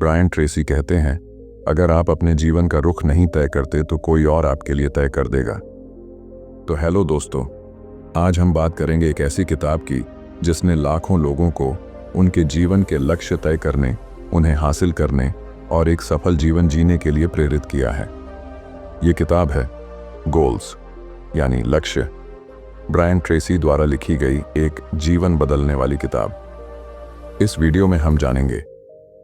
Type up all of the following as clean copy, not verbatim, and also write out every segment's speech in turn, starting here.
Brian Tracy कहते हैं, अगर आप अपने जीवन का रुख नहीं तय करते तो कोई और आपके लिए तय कर देगा। तो हेलो दोस्तों, आज हम बात करेंगे एक ऐसी किताब की जिसने लाखों लोगों को उनके जीवन के लक्ष्य तय करने, उन्हें हासिल करने और एक सफल जीवन जीने के लिए प्रेरित किया है। ये किताब है गोल्स यानी लक्ष्य, ब्रायन ट्रेसी द्वारा लिखी गई एक जीवन बदलने वाली किताब। इस वीडियो में हम जानेंगे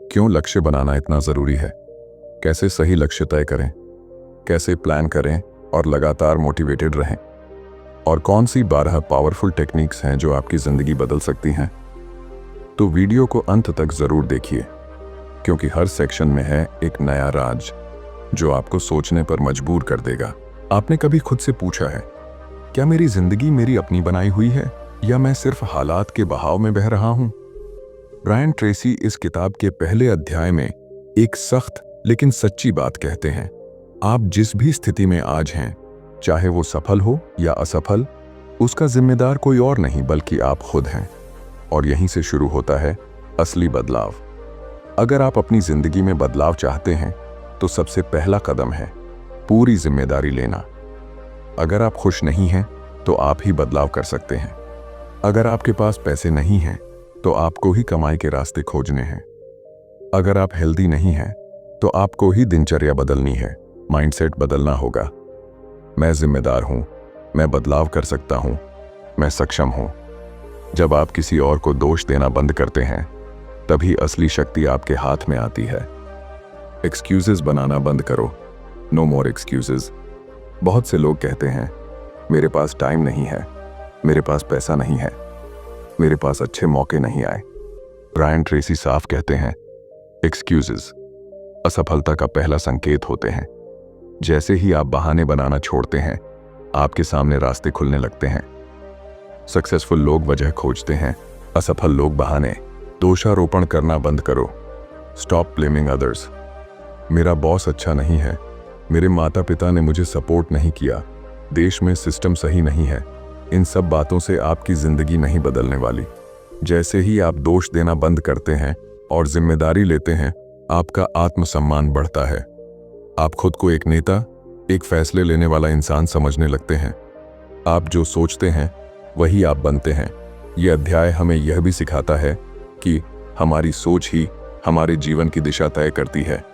क्यों लक्ष्य बनाना इतना ज़रूरी है, कैसे सही लक्ष्य तय करें, कैसे प्लान करें और लगातार मोटिवेटेड रहें, और कौन सी 12 पावरफुल टेक्निक्स हैं जो आपकी ज़िंदगी बदल सकती हैं। तो वीडियो को अंत तक ज़रूर देखिए, क्योंकि हर सेक्शन में है एक नया राज जो आपको सोचने पर मजबूर कर देगा। आपने कभी खुद से पूछा है, क्या मेरी ज़िंदगी मेरी अपनी बनाई हुई है या मैं सिर्फ हालात के बहाव में बह रहा हूं? ब्रायन ट्रेसी इस किताब के पहले अध्याय में एक सख्त लेकिन सच्ची बात कहते हैं। आप जिस भी स्थिति में आज हैं, चाहे वो सफल हो या असफल, उसका जिम्मेदार कोई और नहीं बल्कि आप खुद हैं। और यहीं से शुरू होता है असली बदलाव। अगर आप अपनी जिंदगी में बदलाव चाहते हैं तो सबसे पहला कदम है पूरी जिम्मेदारी लेना। अगर आप खुश नहीं हैं तो आप ही बदलाव कर सकते हैं। अगर आपके पास पैसे नहीं हैं तो आपको ही कमाई के रास्ते खोजने हैं। अगर आप हेल्दी नहीं हैं तो आपको ही दिनचर्या बदलनी है, माइंडसेट बदलना होगा। मैं जिम्मेदार हूं, मैं बदलाव कर सकता हूं, मैं सक्षम हूं। जब आप किसी और को दोष देना बंद करते हैं, तभी असली शक्ति आपके हाथ में आती है। एक्सक्यूजेस बनाना बंद करो। नो मोर एक्सक्यूजेस। बहुत से लोग कहते हैं, मेरे पास टाइम नहीं है, मेरे पास पैसा नहीं है, मेरे पास अच्छे मौके नहीं आए। ब्रायन ट्रेसी साफ कहते हैं, एक्सक्यूजेस असफलता का पहला संकेत होते हैं। जैसे ही आप बहाने बनाना छोड़ते हैं, आपके सामने रास्ते खुलने लगते हैं। सक्सेसफुल लोग वजह खोजते हैं, असफल लोग बहाने। दोषारोपण करना बंद करो। Stop blaming others. मेरा बॉस अच्छा नहीं है, मेरे माता पिता ने मुझे सपोर्ट नहीं किया, देश में सिस्टम सही नहीं है। इन सब बातों से आपकी जिंदगी नहीं बदलने वाली। जैसे ही आप दोष देना बंद करते हैं और जिम्मेदारी लेते हैं, आपका आत्मसम्मान बढ़ता है। आप खुद को एक नेता, एक फैसले लेने वाला इंसान समझने लगते हैं। आप जो सोचते हैं वही आप बनते हैं। यह अध्याय हमें यह भी सिखाता है कि हमारी सोच ही हमारे जीवन की दिशा तय करती है।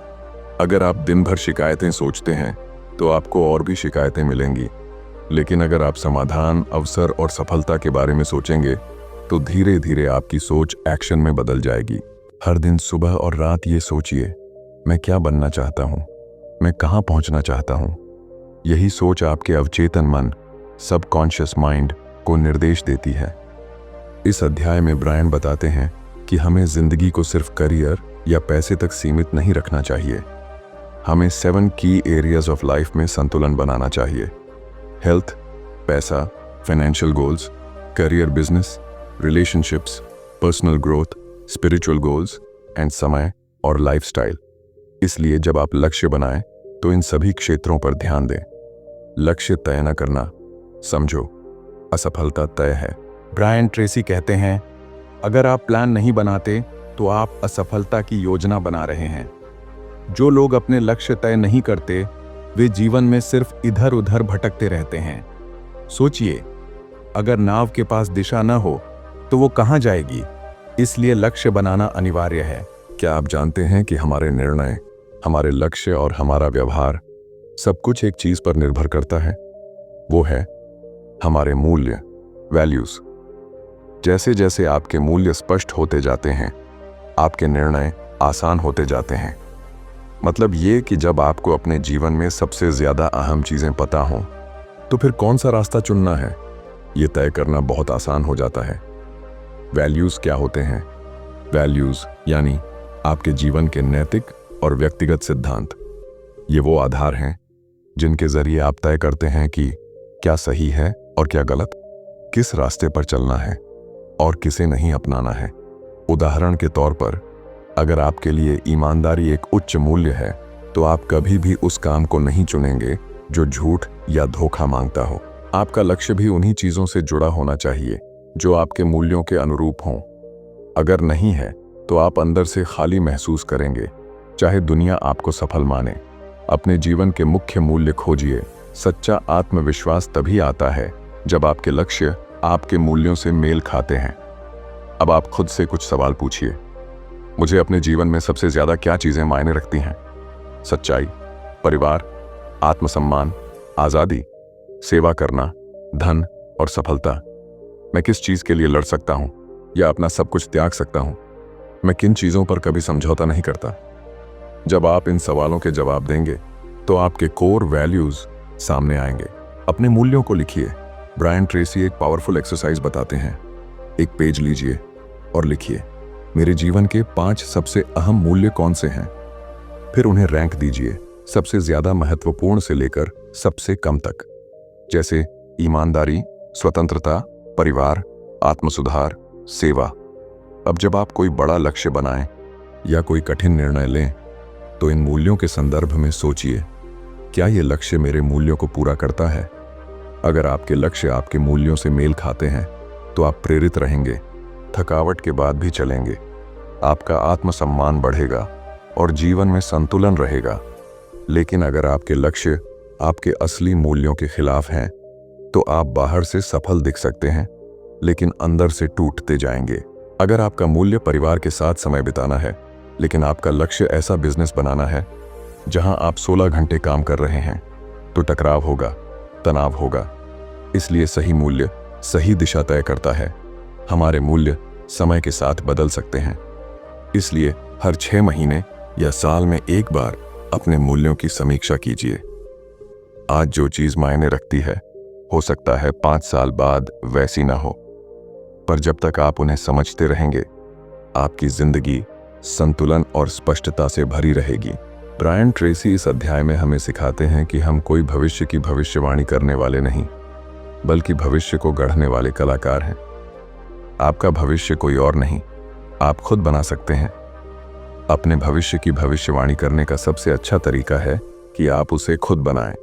अगर आप दिन भर शिकायतें सोचते हैं तो आपको और भी शिकायतें मिलेंगी, लेकिन अगर आप समाधान, अवसर और सफलता के बारे में सोचेंगे तो धीरे धीरे आपकी सोच एक्शन में बदल जाएगी। हर दिन सुबह और रात ये सोचिए, मैं क्या बनना चाहता हूँ, मैं कहाँ पहुँचना चाहता हूँ। यही सोच आपके अवचेतन मन, सबकॉन्शियस माइंड को निर्देश देती है। इस अध्याय में ब्रायन बताते हैं कि हमें जिंदगी को सिर्फ करियर या पैसे तक सीमित नहीं रखना चाहिए। हमें 7 की एरियाज ऑफ लाइफ में संतुलन बनाना चाहिए। हेल्थ, पैसा, financial goals, career, business, relationships, personal growth, spiritual goals and समय और लाइफस्टाइल। इसलिए जब आप लक्ष्य बनाएं तो इन सभी क्षेत्रों पर ध्यान दें। लक्ष्य तय न करना, समझो, असफलता तय है। ब्रायन ट्रेसी कहते हैं, अगर आप प्लान नहीं बनाते तो आप असफलता की योजना बना रहे हैं। जो लोग अपने लक्ष्य तय नहीं करते, वे जीवन में सिर्फ इधर उधर भटकते रहते हैं। सोचिए, अगर नाव के पास दिशा न हो तो वो कहां जाएगी? इसलिए लक्ष्य बनाना अनिवार्य है। क्या आप जानते हैं कि हमारे निर्णय, हमारे लक्ष्य और हमारा व्यवहार सब कुछ एक चीज पर निर्भर करता है? वो है हमारे मूल्य, वैल्यूज। जैसे जैसे आपके मूल्य स्पष्ट होते जाते हैं, आपके निर्णय आसान होते जाते हैं। मतलब ये कि जब आपको अपने जीवन में सबसे ज्यादा अहम चीजें पता हों, तो फिर कौन सा रास्ता चुनना है, ये तय करना बहुत आसान हो जाता है। वैल्यूज क्या होते हैं? वैल्यूज यानी आपके जीवन के नैतिक और व्यक्तिगत सिद्धांत। ये वो आधार हैं जिनके जरिए आप तय करते हैं कि क्या सही है और क्या गलत, किस रास्ते पर चलना है और किसे नहीं अपनाना है। उदाहरण के तौर पर, अगर आपके लिए ईमानदारी एक उच्च मूल्य है तो आप कभी भी उस काम को नहीं चुनेंगे जो झूठ या धोखा मांगता हो। आपका लक्ष्य भी उन्हीं चीजों से जुड़ा होना चाहिए जो आपके मूल्यों के अनुरूप हों। अगर नहीं है तो आप अंदर से खाली महसूस करेंगे। चाहे दुनिया आपको सफल माने। अपने जीवन के मुख्य मूल्य खोजिए। सच्चा आत्मविश्वास तभी आता है जब आपके लक्ष्य आपके मूल्यों से मेल खाते हैं। अब आप खुद से कुछ सवाल पूछिए। मुझे अपने जीवन में सबसे ज्यादा क्या चीजें मायने रखती हैं? सच्चाई, परिवार, आत्मसम्मान, आजादी, सेवा करना, धन और सफलता। मैं किस चीज के लिए लड़ सकता हूं या अपना सब कुछ त्याग सकता हूं? मैं किन चीजों पर कभी समझौता नहीं करता? जब आप इन सवालों के जवाब देंगे तो आपके कोर वैल्यूज सामने आएंगे। अपने मूल्यों को लिखिए। ब्रायन ट्रेसी एक पावरफुल एक्सरसाइज बताते हैं। एक पेज लीजिए और लिखिए, मेरे जीवन के 5 सबसे अहम मूल्य कौन से हैं? फिर उन्हें रैंक दीजिए, सबसे ज्यादा महत्वपूर्ण से लेकर सबसे कम तक। जैसे ईमानदारी, स्वतंत्रता, परिवार, आत्मसुधार, सेवा। अब जब आप कोई बड़ा लक्ष्य बनाएं या कोई कठिन निर्णय लें तो इन मूल्यों के संदर्भ में सोचिए, क्या ये लक्ष्य मेरे मूल्यों को पूरा करता है? अगर आपके लक्ष्य आपके मूल्यों से मेल खाते हैं तो आप प्रेरित रहेंगे, थकावट के बाद भी चलेंगे, आपका आत्मसम्मान बढ़ेगा और जीवन में संतुलन रहेगा। लेकिन अगर आपके लक्ष्य आपके असली मूल्यों के खिलाफ हैं तो आप बाहर से सफल दिख सकते हैं लेकिन अंदर से टूटते जाएंगे। अगर आपका मूल्य परिवार के साथ समय बिताना है लेकिन आपका लक्ष्य ऐसा बिजनेस बनाना है जहां आप 16 घंटे काम कर रहे हैं तो टकराव होगा, तनाव होगा। इसलिए सही मूल्य सही दिशा तय करता है। हमारे मूल्य समय के साथ बदल सकते हैं, इसलिए हर 6 महीने या साल में एक बार अपने मूल्यों की समीक्षा कीजिए। आज जो चीज मायने रखती है हो सकता है 5 साल बाद वैसी ना हो, पर जब तक आप उन्हें समझते रहेंगे आपकी जिंदगी संतुलन और स्पष्टता से भरी रहेगी। ब्रायन ट्रेसी इस अध्याय में हमें सिखाते हैं कि हम कोई भविष्य की भविष्यवाणी करने वाले नहीं बल्कि भविष्य को गढ़ने वाले कलाकार हैं। आपका भविष्य कोई और नहीं, आप खुद बना सकते हैं। अपने भविष्य की भविष्यवाणी करने का सबसे अच्छा तरीका है कि आप उसे खुद बनाएं।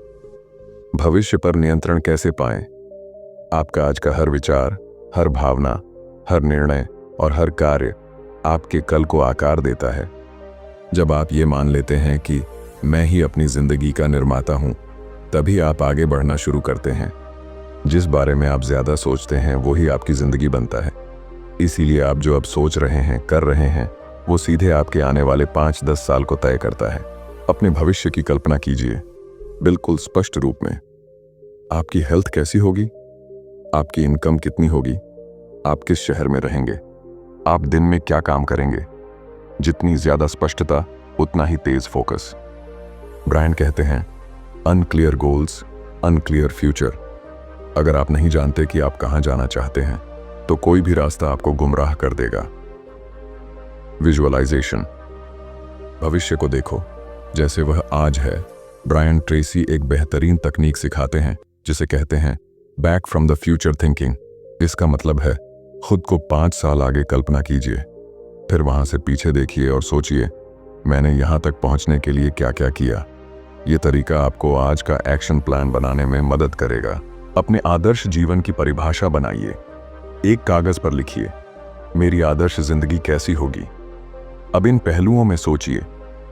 भविष्य पर नियंत्रण कैसे पाएं? आपका आज का हर विचार, हर भावना, हर निर्णय और हर कार्य आपके कल को आकार देता है। जब आप ये मान लेते हैं कि मैं ही अपनी जिंदगी का निर्माता हूं, तभी आप आगे बढ़ना शुरू करते हैं। जिस बारे में आप ज्यादा सोचते हैं वही आपकी जिंदगी बनता है। इसीलिए आप जो अब सोच रहे हैं, कर रहे हैं, वो सीधे आपके आने वाले 5-10 साल को तय करता है। अपने भविष्य की कल्पना कीजिए, बिल्कुल स्पष्ट रूप में। आपकी हेल्थ कैसी होगी? आपकी इनकम कितनी होगी? आप किस शहर में रहेंगे? आप दिन में क्या काम करेंगे? जितनी ज्यादा स्पष्टता उतना ही तेज फोकस। ब्रायन कहते हैं, अनक्लियर गोल्स, अनक्लियर फ्यूचर। अगर आप नहीं जानते कि आप कहां जाना चाहते हैं तो कोई भी रास्ता आपको गुमराह कर देगा। विजुअलाइजेशन। भविष्य को देखो जैसे वह आज है। ब्रायन ट्रेसी एक बेहतरीन तकनीक सिखाते हैं जिसे कहते हैं back from the future thinking. इसका मतलब है खुद को 5 साल आगे कल्पना कीजिए, फिर वहां से पीछे देखिए और सोचिए, मैंने यहां तक पहुंचने के लिए क्या क्या किया। यह तरीका आपको आज का एक्शन प्लान बनाने में मदद करेगा। अपने आदर्श जीवन की परिभाषा बनाइए। एक कागज पर लिखिए, मेरी आदर्श जिंदगी कैसी होगी। अब इन पहलुओं में सोचिए,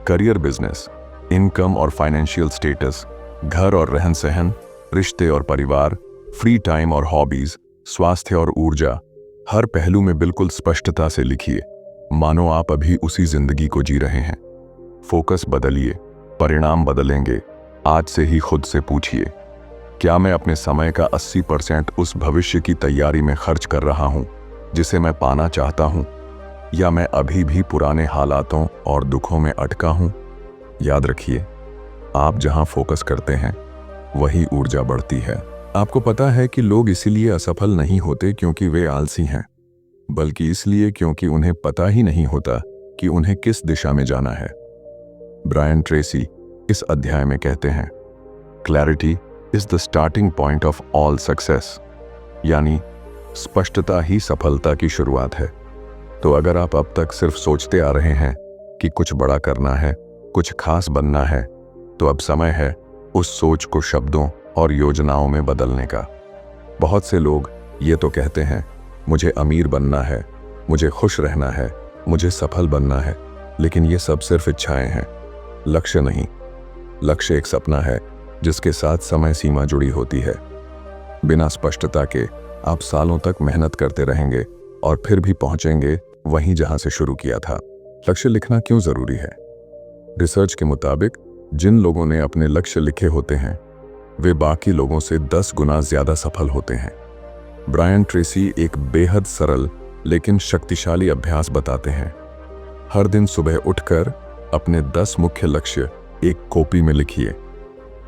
करियर, बिजनेस, इनकम और फाइनेंशियल स्टेटस, घर और रहन सहन, रिश्ते और परिवार, फ्री टाइम और हॉबीज, स्वास्थ्य और ऊर्जा। हर पहलू में बिल्कुल स्पष्टता से लिखिए, मानो आप अभी उसी जिंदगी को जी रहे हैं। फोकस बदलिए, परिणाम बदलेंगे। आज से ही खुद से पूछिए, क्या मैं अपने समय का 80% उस भविष्य की तैयारी में खर्च कर रहा हूं जिसे मैं पाना चाहता हूं, या मैं अभी भी पुराने हालातों और दुखों में अटका हूं? याद रखिए, आप जहां फोकस करते हैं वही ऊर्जा बढ़ती है। आपको पता है कि लोग इसीलिए असफल नहीं होते क्योंकि वे आलसी हैं, बल्कि इसलिए क्योंकि उन्हें पता ही नहीं होता कि उन्हें किस दिशा में जाना है। ब्रायन ट्रेसी इस अध्याय में कहते हैं, clarity is the starting point of all success, यानी स्पष्टता ही सफलता की शुरुआत है। तो अगर आप अब तक सिर्फ सोचते आ रहे हैं कि कुछ बड़ा करना है, कुछ खास बनना है, तो अब समय है उस सोच को शब्दों और योजनाओं में बदलने का। बहुत से लोग ये तो कहते हैं, मुझे अमीर बनना है, मुझे खुश रहना है, मुझे सफल बनना है, लेकिन ये सब सिर्फ इच्छाएं हैं। लक्ष्य नहीं, लक्ष्य एक सपना है जिसके साथ समय सीमा जुड़ी होती है। बिना स्पष्टता के आप सालों तक मेहनत करते रहेंगे और फिर भी पहुंचेंगे वहीं जहां से शुरू किया था। लक्ष्य लिखना क्यों जरूरी है? रिसर्च के मुताबिक जिन लोगों ने अपने लक्ष्य लिखे होते हैं वे बाकी लोगों से 10 गुना ज्यादा सफल होते हैं। ब्रायन ट्रेसी एक बेहद सरल लेकिन शक्तिशाली अभ्यास बताते हैं। हर दिन सुबह उठकर अपने 10 मुख्य लक्ष्य एक कॉपी में लिखिए।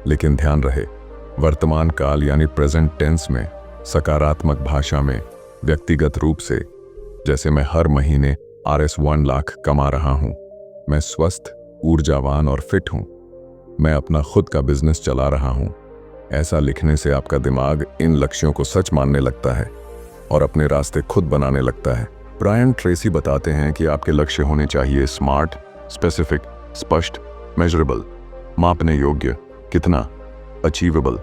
लेकिन ध्यान रहे, वर्तमान काल यानी प्रेजेंट टेंस में, सकारात्मक भाषा में, व्यक्तिगत रूप से। जैसे मैं हर महीने RS 1 लाख कमा रहा हूं, मैं स्वस्थ, ऊर्जावान और फिट हूं, मैं अपना खुद का बिजनेस चला रहा हूं। ऐसा लिखने से आपका दिमाग इन लक्ष्यों को सच मानने लगता है और अपने रास्ते खुद बनाने लगता है। ब्रायन ट्रेसी बताते हैं कि आपके लक्ष्य होने चाहिए स्मार्ट, स्पेसिफिक, स्पष्ट, मेजरेबल, मापने योग्य, कितना, अचीवेबल,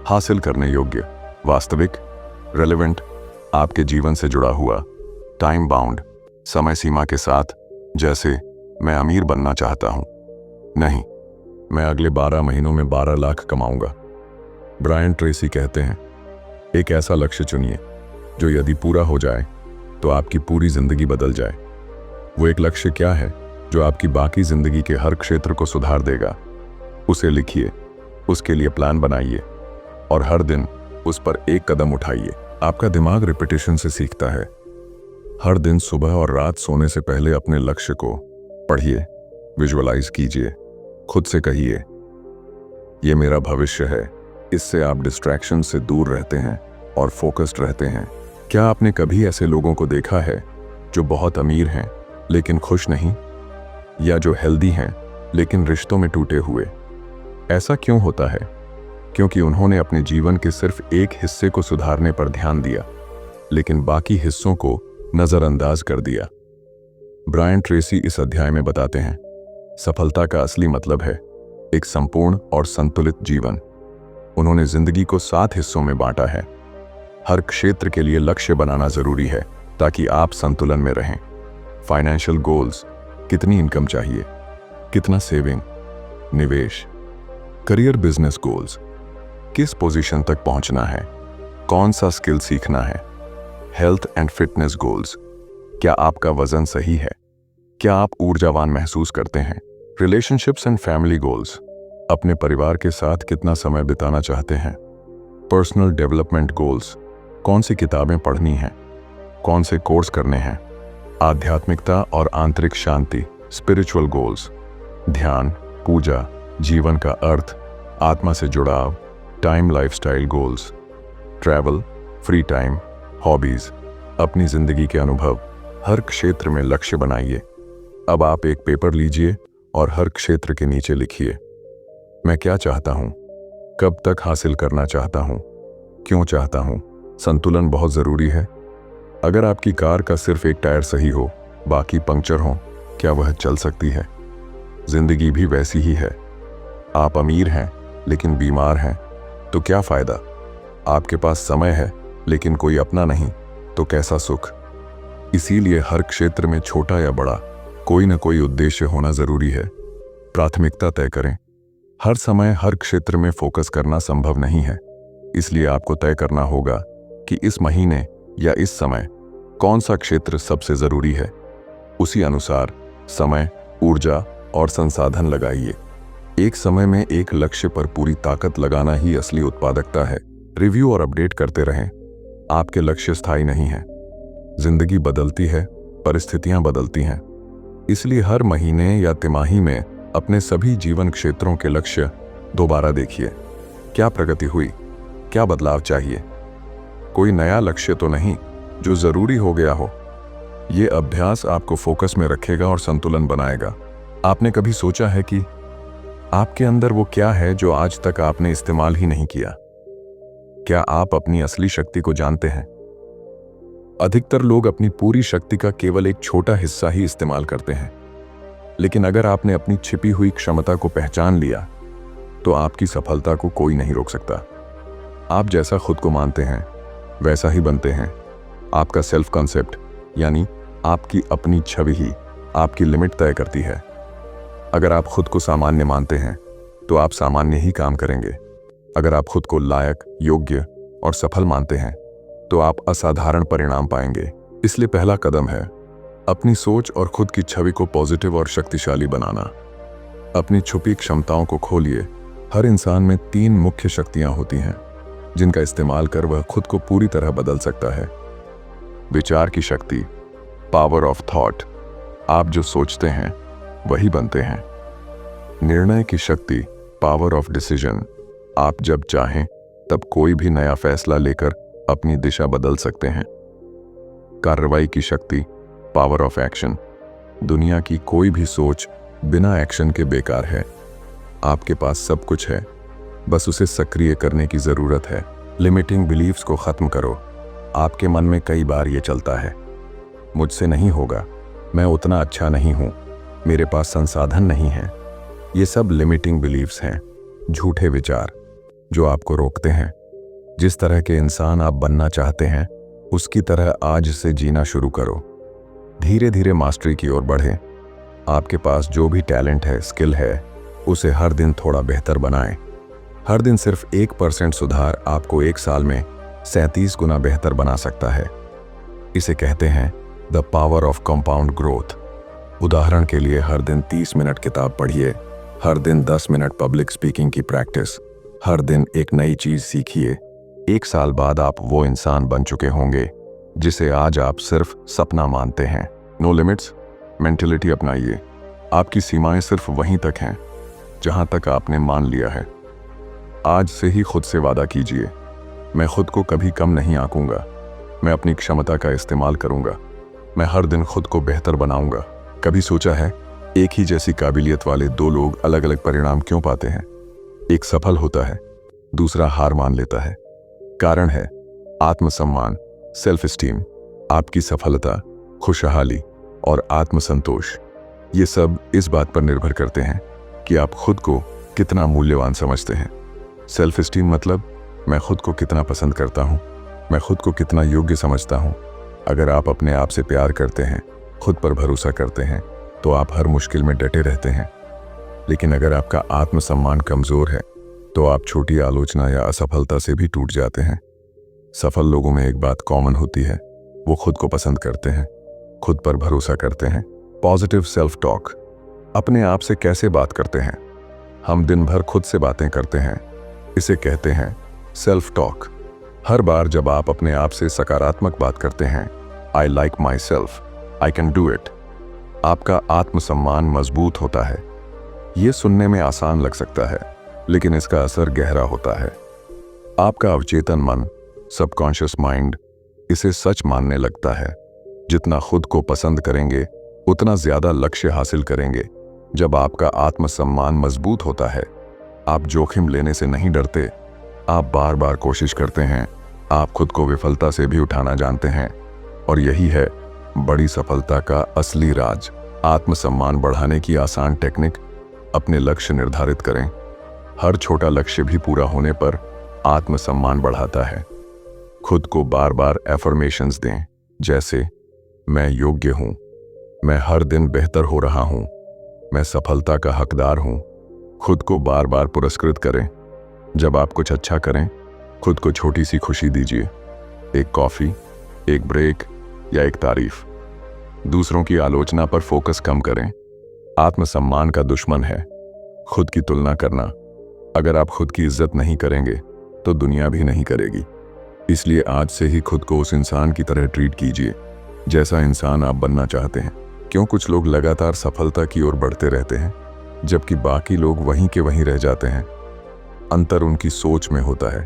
हासिल करने योग्य, वास्तविक, रेलेवेंट, आपके जीवन से जुड़ा हुआ, टाइम बाउंड, समय सीमा के साथ। जैसे मैं अमीर बनना चाहता हूं, नहीं, मैं अगले 12 महीनों में 12 लाख कमाऊंगा। ब्रायन ट्रेसी कहते हैं, एक ऐसा लक्ष्य चुनिए जो यदि पूरा हो जाए तो आपकी पूरी जिंदगी बदल जाए। वो एक लक्ष्य क्या है जो आपकी बाकी जिंदगी के हर क्षेत्र को सुधार देगा? उसे लिखिए, उसके लिए प्लान बनाइए और हर दिन उस पर एक कदम उठाइए। आपका दिमाग रिपीटेशन से सीखता है। हर दिन सुबह और रात सोने से पहले अपने लक्ष्य को पढ़िए, विजुअलाइज कीजिए, खुद से कहिए, ये मेरा भविष्य है। इससे आप डिस्ट्रैक्शन से दूर रहते हैं और फोकस्ड रहते हैं। क्या आपने कभी ऐसे लोगों को देखा है जो बहुत अमीर हैं लेकिन खुश नहीं, या जो हेल्दी हैं लेकिन रिश्तों में टूटे हुए? ऐसा क्यों होता है? क्योंकि उन्होंने अपने जीवन के सिर्फ एक हिस्से को सुधारने पर ध्यान दिया लेकिन बाकी हिस्सों को नजरअंदाज कर दिया। ब्रायन ट्रेसी इस अध्याय में बताते हैं, सफलता का असली मतलब है एक संपूर्ण और संतुलित जीवन। उन्होंने जिंदगी को 7 हिस्सों में बांटा है। हर क्षेत्र के लिए लक्ष्य बनाना जरूरी है ताकि आप संतुलन में रहें। फाइनेंशियल गोल्स, कितनी इनकम चाहिए, कितना सेविंग, निवेश। करियर बिजनेस गोल्स, किस पोजीशन तक पहुंचना है, कौन सा स्किल सीखना है। हेल्थ एंड फिटनेस गोल्स, क्या आपका वजन सही है, क्या आप ऊर्जावान महसूस करते हैं। रिलेशनशिप्स एंड फैमिली गोल्स, अपने परिवार के साथ कितना समय बिताना चाहते हैं। पर्सनल डेवलपमेंट गोल्स, कौन सी किताबें पढ़नी हैं, कौन से कोर्स करने हैं। आध्यात्मिकता और आंतरिक शांति, स्पिरिचुअल गोल्स, ध्यान, पूजा, जीवन का अर्थ, आत्मा से जुड़ाव। Time lifestyle goals, travel, free time, hobbies, अपनी जिंदगी के अनुभव। हर क्षेत्र में लक्ष्य बनाइए। अब आप एक पेपर लीजिए और हर क्षेत्र के नीचे लिखिए, मैं क्या चाहता हूं, कब तक हासिल करना चाहता हूं, क्यों चाहता हूं। संतुलन बहुत जरूरी है। अगर आपकी कार का सिर्फ एक टायर सही हो, बाकी पंक्चर हो, क्या वह चल सकती है? जिंदगी भी वैसी ही है। आप अमीर हैं लेकिन बीमार हैं तो क्या फायदा? आपके पास समय है लेकिन कोई अपना नहीं तो कैसा सुख? इसीलिए हर क्षेत्र में छोटा या बड़ा कोई न कोई उद्देश्य होना जरूरी है। प्राथमिकता तय करें। हर समय हर क्षेत्र में फोकस करना संभव नहीं है, इसलिए आपको तय करना होगा कि इस महीने या इस समय कौन सा क्षेत्र सबसे जरूरी है। उसी अनुसार समय, ऊर्जा और संसाधन लगाइए। एक समय में एक लक्ष्य पर पूरी ताकत लगाना ही असली उत्पादकता है। रिव्यू और अपडेट करते रहें। आपके लक्ष्य स्थायी नहीं हैं। जिंदगी बदलती है, परिस्थितियां बदलती हैं। इसलिए हर महीने या तिमाही में अपने सभी जीवन क्षेत्रों के लक्ष्य दोबारा देखिए। क्या प्रगति हुई, क्या बदलाव चाहिए। कोई नया लक्ष्य तो नहीं जो जरूरी हो गया हो। ये अभ्यास आपको फोकस में रखेगा और संतुलन बनाएगा। आपने कभी सोचा है कि आपके अंदर वो क्या है जो आज तक आपने इस्तेमाल ही नहीं किया? क्या आप अपनी असली शक्ति को जानते हैं? अधिकतर लोग अपनी पूरी शक्ति का केवल एक छोटा हिस्सा ही इस्तेमाल करते हैं। लेकिन अगर आपने अपनी छिपी हुई क्षमता को पहचान लिया तो आपकी सफलता को कोई नहीं रोक सकता। आप जैसा खुद को मानते हैं वैसा ही बनते हैं। आपका सेल्फ कॉन्सेप्ट यानी आपकी अपनी छवि ही आपकी लिमिट तय करती है। अगर आप खुद को सामान्य मानते हैं तो आप सामान्य ही काम करेंगे। अगर आप खुद को लायक, योग्य और सफल मानते हैं तो आप असाधारण परिणाम पाएंगे। इसलिए पहला कदम है अपनी सोच और खुद की छवि को पॉजिटिव और शक्तिशाली बनाना। अपनी छुपी क्षमताओं को खोलिए। हर इंसान में 3 मुख्य शक्तियां होती हैं जिनका इस्तेमाल कर वह खुद को पूरी तरह बदल सकता है। विचार की शक्ति, पावर ऑफ थॉट, आप जो सोचते हैं वही बनते हैं। निर्णय की शक्ति, पावर ऑफ डिसीजन, आप जब चाहें तब कोई भी नया फैसला लेकर अपनी दिशा बदल सकते हैं। कार्रवाई की शक्ति, पावर ऑफ एक्शन, दुनिया की कोई भी सोच बिना एक्शन के बेकार है। आपके पास सब कुछ है, बस उसे सक्रिय करने की जरूरत है। लिमिटिंग बिलीव्स को खत्म करो। आपके मन में कई बार ये चलता है, मुझसे नहीं होगा, मैं उतना अच्छा नहीं हूं, मेरे पास संसाधन नहीं है। ये सब लिमिटिंग बिलीव्स हैं, झूठे विचार जो आपको रोकते हैं। जिस तरह के इंसान आप बनना चाहते हैं उसकी तरह आज से जीना शुरू करो। धीरे धीरे मास्टरी की ओर बढ़ें। आपके पास जो भी टैलेंट है, स्किल है, उसे हर दिन थोड़ा बेहतर बनाएं। हर दिन सिर्फ 1% सुधार आपको 1 साल में 37 गुना बेहतर बना सकता है। इसे कहते हैं the power of compound growth. उदाहरण के लिए हर दिन 30 मिनट किताब पढ़िए, हर दिन 10 मिनट पब्लिक स्पीकिंग की प्रैक्टिस, हर दिन एक नई चीज सीखिए। 1 साल बाद आप वो इंसान बन चुके होंगे जिसे आज आप सिर्फ सपना मानते हैं। नो लिमिट्स मेंटेलिटी अपनाइए। आपकी सीमाएं सिर्फ वहीं तक हैं जहां तक आपने मान लिया है। आज से ही खुद से वादा कीजिए, मैं खुद को कभी कम नहीं आंकूंगा, मैं अपनी क्षमता का इस्तेमाल करूंगा, मैं हर दिन खुद को बेहतर बनाऊंगा। कभी सोचा है एक ही जैसी काबिलियत वाले 2 लोग अलग अलग परिणाम क्यों पाते हैं? एक सफल होता है, दूसरा हार मान लेता है। कारण है आत्मसम्मान, सेल्फ स्टीम। आपकी सफलता, खुशहाली और आत्मसंतोष, ये सब इस बात पर निर्भर करते हैं कि आप खुद को कितना मूल्यवान समझते हैं। सेल्फ स्टीम मतलब मैं खुद को कितना पसंद करता हूँ, मैं खुद को कितना योग्य समझता हूँ। अगर आप अपने आप से प्यार करते हैं, खुद पर भरोसा करते हैं, तो आप हर मुश्किल में डटे रहते हैं। लेकिन अगर आपका आत्मसम्मान कमजोर है तो आप छोटी आलोचना या असफलता से भी टूट जाते हैं। सफल लोगों में एक बात कॉमन होती है, वो खुद को पसंद करते हैं, खुद पर भरोसा करते हैं। Positive self talk. अपने आप से कैसे बात करते हैं? हम दिन भर खुद से बातें करते हैं, इसे कहते हैं सेल्फ टॉक। हर बार जब आप अपने आप से सकारात्मक बात करते हैं, I like my self, I can do it, आपका आत्मसम्मान मजबूत होता है। ये सुनने में आसान लग सकता है, लेकिन इसका असर गहरा होता है। आपका अवचेतन मन, सबकॉन्शियस माइंड, इसे सच मानने लगता है। जितना खुद को पसंद करेंगे उतना ज्यादा लक्ष्य हासिल करेंगे। जब आपका आत्मसम्मान मजबूत होता है, आप जोखिम लेने से नहीं डरते, आप बार बार कोशिश करते हैं, आप खुद को विफलता से भी उठाना जानते हैं। और यही है बड़ी सफलता का असली राज। आत्मसम्मान बढ़ाने की आसान टेक्निक, अपने लक्ष्य निर्धारित करें। हर छोटा लक्ष्य भी पूरा होने पर आत्मसम्मान बढ़ाता है। खुद को बार बार एफर्मेशंस दें, जैसे मैं योग्य हूं, मैं हर दिन बेहतर हो रहा हूं, मैं सफलता का हकदार हूं। खुद को बार बार पुरस्कृत करें। जब आप कुछ अच्छा करें, खुद को छोटी सी खुशी दीजिए, एक कॉफी, एक ब्रेक या एक तारीफ। दूसरों की आलोचना पर फोकस कम करें। आत्मसम्मान का दुश्मन है खुद की तुलना करना। अगर आप खुद की इज्जत नहीं करेंगे तो दुनिया भी नहीं करेगी। इसलिए आज से ही खुद को उस इंसान की तरह ट्रीट कीजिए जैसा इंसान आप बनना चाहते हैं। क्यों कुछ लोग लगातार सफलता की ओर बढ़ते रहते हैं जबकि बाकी लोग वहीं के वहीं रह जाते हैं? अंतर उनकी सोच में होता है।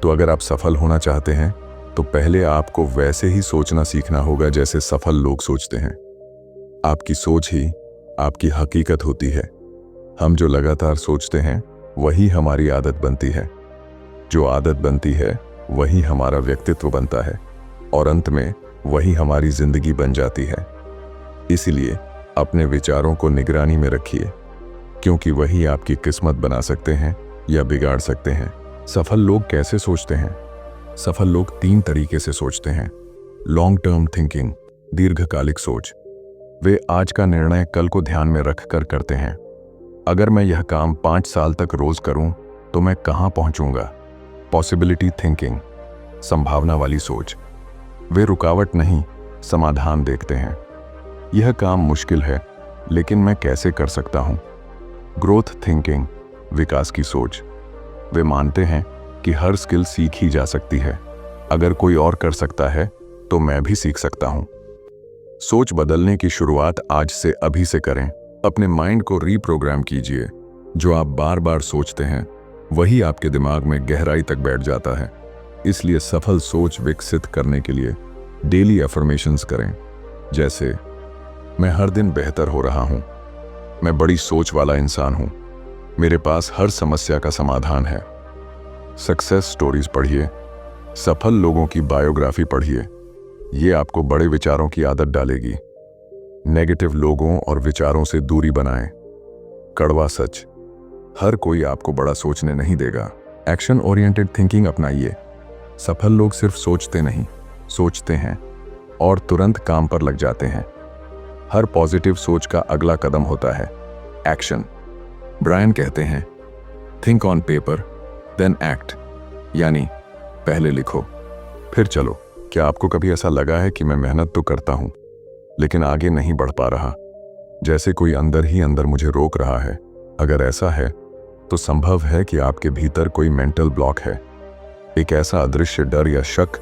तो अगर आप सफल होना चाहते हैं तो पहले आपको वैसे ही सोचना सीखना होगा जैसे सफल लोग सोचते हैं। आपकी सोच ही आपकी हकीकत होती है। हम जो लगातार सोचते हैं वही हमारी आदत बनती है, जो आदत बनती है वही हमारा व्यक्तित्व बनता है और अंत में वही हमारी जिंदगी बन जाती है। इसीलिए अपने विचारों को निगरानी में रखिए, क्योंकि वही आपकी किस्मत बना सकते हैं या बिगाड़ सकते हैं। सफल लोग कैसे सोचते हैं? सफल लोग 3 तरीके से सोचते हैं। लॉन्ग टर्म थिंकिंग, दीर्घकालिक सोच। वे आज का निर्णय कल को ध्यान में रखकर करते हैं। अगर मैं यह काम 5 साल तक रोज करूं तो मैं कहां पहुंचूंगा? पॉसिबिलिटी थिंकिंग, संभावना वाली सोच। वे रुकावट नहीं, समाधान देखते हैं। यह काम मुश्किल है, लेकिन मैं कैसे कर सकता हूं? ग्रोथ थिंकिंग, विकास की सोच। वे मानते हैं कि हर स्किल सीखी जा सकती है। अगर कोई और कर सकता है तो मैं भी सीख सकता हूं। सोच बदलने की शुरुआत आज से अभी से करें। अपने माइंड को रीप्रोग्राम कीजिए। जो आप बार बार सोचते हैं वही आपके दिमाग में गहराई तक बैठ जाता है। इसलिए सफल सोच विकसित करने के लिए डेली अफर्मेशंस करें, जैसे मैं हर दिन बेहतर हो रहा हूं, मैं बड़ी सोच वाला इंसान हूं, मेरे पास हर समस्या का समाधान है। सक्सेस स्टोरीज पढ़िए, सफल लोगों की बायोग्राफी पढ़िए। ये आपको बड़े विचारों की आदत डालेगी। नेगेटिव लोगों और विचारों से दूरी बनाएं। कड़वा सच, हर कोई आपको बड़ा सोचने नहीं देगा। एक्शन ओरिएंटेड थिंकिंग अपनाइए। सफल लोग सिर्फ सोचते नहीं, सोचते हैं और तुरंत काम पर लग जाते हैं। हर पॉजिटिव सोच का अगला कदम होता है एक्शन। ब्रायन कहते हैं, think on paper then act, यानी पहले लिखो फिर चलो। क्या आपको कभी ऐसा लगा है कि मैं मेहनत तो करता हूं लेकिन आगे नहीं बढ़ पा रहा, जैसे कोई अंदर ही अंदर मुझे रोक रहा है? अगर ऐसा है तो संभव है कि आपके भीतर कोई मेंटल ब्लॉक है, एक ऐसा अदृश्य डर या शक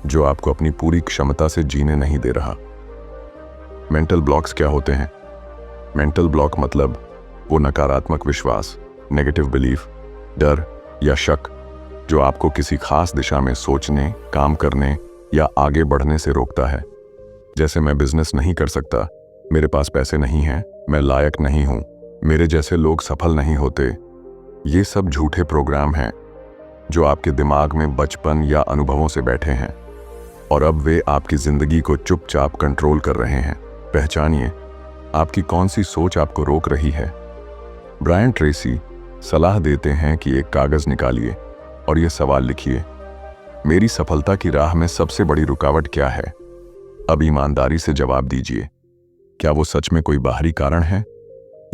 जो आपको अपनी पूरी क्षमता से जीने नहीं दे रहा। मेंटल ब्लॉक्स क्या होते हैं? मेंटल ब्लॉक मतलब वो नकारात्मक विश्वास, नेगेटिव बिलीफ, डर या शक जो आपको किसी खास दिशा में सोचने, काम करने या आगे बढ़ने से रोकता है। जैसे मैं बिजनेस नहीं कर सकता, मेरे पास पैसे नहीं हैं, मैं लायक नहीं हूं, मेरे जैसे लोग सफल नहीं होते। ये सब झूठे प्रोग्राम हैं जो आपके दिमाग में बचपन या अनुभवों से बैठे हैं और अब वे आपकी जिंदगी को चुपचाप कंट्रोल कर रहे हैं। पहचानिए आपकी कौन सी सोच आपको रोक रही है। ब्रायन ट्रेसी सलाह देते हैं कि एक कागज निकालिए और ये सवाल लिखिए, मेरी सफलता की राह में सबसे बड़ी रुकावट क्या है? अब ईमानदारी से जवाब दीजिए। क्या वो सच में कोई बाहरी कारण है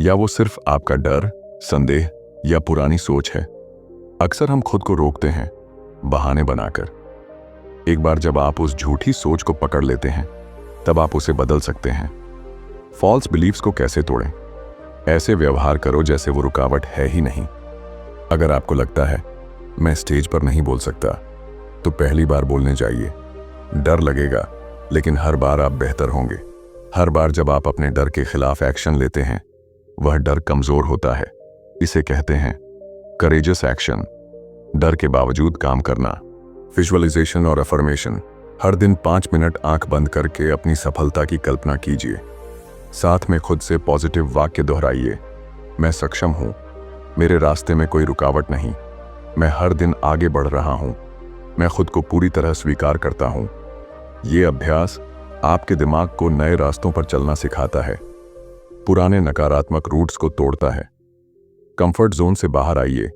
या वो सिर्फ आपका डर, संदेह या पुरानी सोच है? अक्सर हम खुद को रोकते हैं बहाने बनाकर। एक बार जब आप उस झूठी सोच को पकड़ लेते हैं तब आप उसे बदल सकते हैं। फॉल्स बिलीफ्स को कैसे तोड़ें? ऐसे व्यवहार करो जैसे वो रुकावट है ही नहीं। अगर आपको लगता है मैं स्टेज पर नहीं बोल सकता, तो पहली बार बोलने जाइए। डर लगेगा, लेकिन हर बार आप बेहतर होंगे। हर बार जब आप अपने डर के खिलाफ एक्शन लेते हैं, वह डर कमजोर होता है। इसे कहते हैं करेजियस एक्शन, डर के बावजूद काम करना। विजुअलाइजेशन और अफर्मेशन। हर दिन 5 मिनट आंख बंद करके अपनी सफलता की कल्पना कीजिए। साथ में खुद से पॉजिटिव वाक्य दोहराइए, मैं सक्षम हूं, मेरे रास्ते में कोई रुकावट नहीं, मैं हर दिन आगे बढ़ रहा हूं, मैं खुद को पूरी तरह स्वीकार करता हूं। ये अभ्यास आपके दिमाग को नए रास्तों पर चलना सिखाता है, पुराने नकारात्मक रूट्स को तोड़ता है। कंफर्ट जोन से बाहर आइए।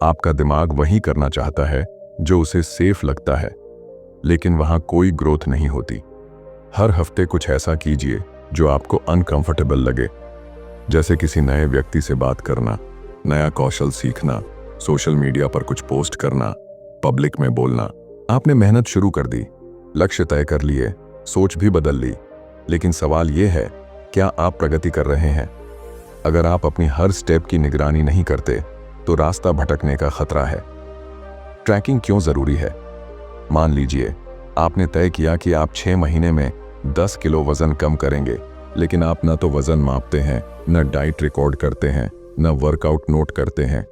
आपका दिमाग वही करना चाहता है जो उसे सेफ लगता है, लेकिन वहां कोई ग्रोथ नहीं होती। हर हफ्ते कुछ ऐसा कीजिए जो आपको अनकंफर्टेबल लगे, जैसे किसी नए व्यक्ति से बात करना, नया कौशल सीखना, सोशल मीडिया पर कुछ पोस्ट करना, पब्लिक में बोलना। आपने मेहनत शुरू कर दी, लक्ष्य तय कर लिए, सोच भी बदल ली, लेकिन सवाल यह है, क्या आप प्रगति कर रहे हैं? अगर आप अपनी हर स्टेप की निगरानी नहीं करते तो रास्ता भटकने का खतरा है। ट्रैकिंग क्यों जरूरी है? मान लीजिए आपने तय किया कि आप 6 महीने में 10 किलो वजन कम करेंगे, लेकिन आप न तो वजन मापते हैं, न डाइट रिकॉर्ड करते हैं, न वर्कआउट नोट करते हैं,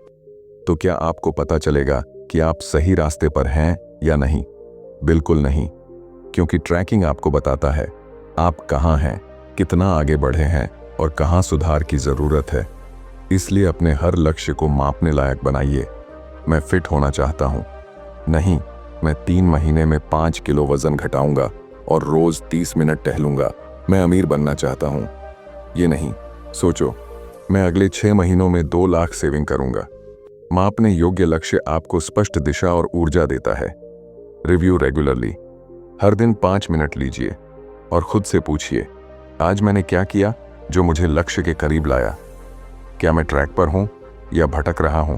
तो क्या आपको पता चलेगा कि आप सही रास्ते पर हैं या नहीं? बिल्कुल नहीं, क्योंकि ट्रैकिंग आपको बताता है आप कहां हैं, कितना आगे बढ़े हैं और कहां सुधार की जरूरत है। इसलिए अपने हर लक्ष्य को मापने लायक बनाइए। मैं फिट होना चाहता हूं, नहीं, मैं 3 महीने में 5 किलो वजन घटाऊंगा और रोज 30 मिनट टहलूंगा। मैं अमीर बनना चाहता हूं, ये नहीं, सोचो मैं अगले 6 महीनों में 2 लाख सेविंग करूंगा। मापने योग्य लक्ष्य आपको स्पष्ट दिशा और ऊर्जा देता है। Review regularly. हर दिन 5 मिनट लीजिए और खुद से पूछिए, आज मैंने क्या किया जो मुझे लक्ष्य के करीब लाया? क्या मैं ट्रैक पर हूं या भटक रहा हूं?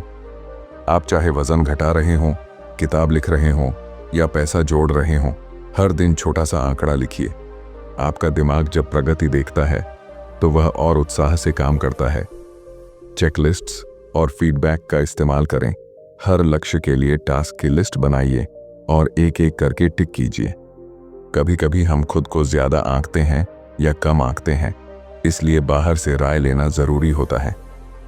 आप चाहे वजन घटा रहे हों, किताब लिख रहे हों या पैसा जोड़ रहे हों, हर दिन छोटा सा आंकड़ा लिखिए। आपका दिमाग जब प्रगति देखता है तो वह और उत्साह से काम करता है। चेकलिस्ट्स और फीडबैक का इस्तेमाल करें। हर लक्ष्य के लिए टास्क की लिस्ट बनाइए और एक एक करके टिक कीजिए। कभी कभी हम खुद को ज्यादा आंकते हैं या कम आंकते हैं, इसलिए बाहर से राय लेना जरूरी होता है।